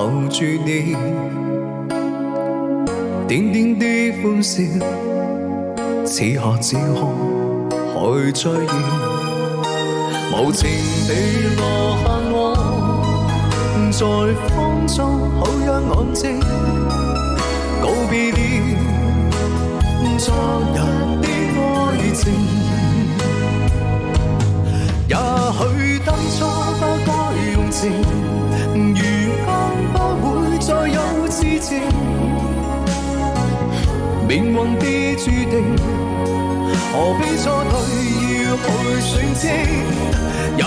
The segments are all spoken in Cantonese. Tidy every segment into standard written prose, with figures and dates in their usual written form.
留住你，點點的歡笑，此刻此刻還在現，無情地落下我，在風中好讓安靜，告別了昨日的愛情。也許當初不該用情，如今不會再有痴情。命運的注定，何必錯對要去選擇？也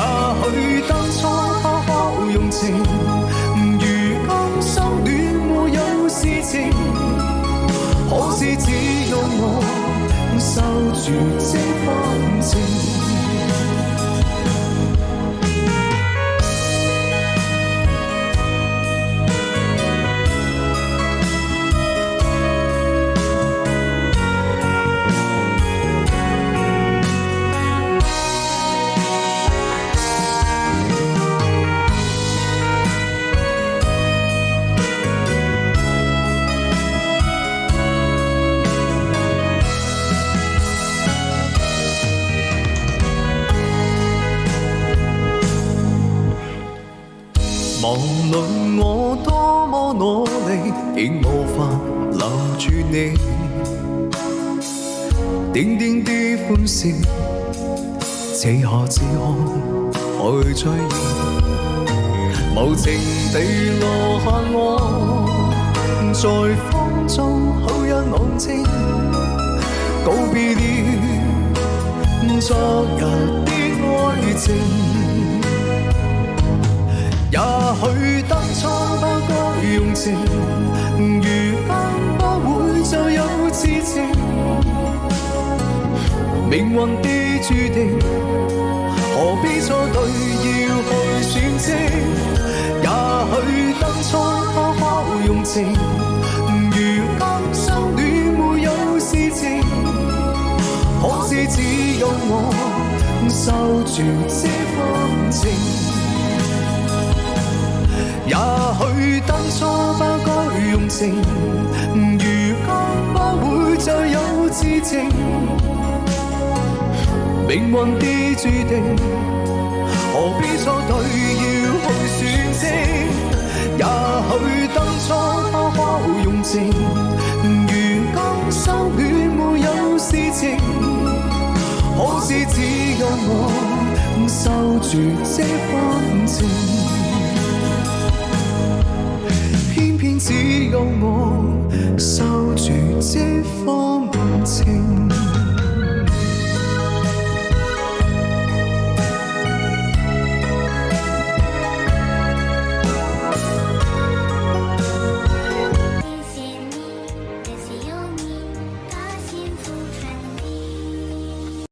許當初不可用情，如今心戀沒有事情。可是只有我守住這份情。無論我多麼努力，亦無法留住你。點點的歡笑，此刻此刻還在現，無情地落下我，在風中好一安靜，告別了昨日的愛情。也許當初不該用情，如今不會再有痴情。命運的注定，何必錯對要去選擇？也許當初不可用情，如今心戀沒有事情。可是只有我守住這份情。也許當初不該用情，如今不會再有痴情。命運的注定，何必錯對要去選擇？也許當初不可用情，如今心戀沒有事情。可是只有我守住這份情。只有我守住這份情。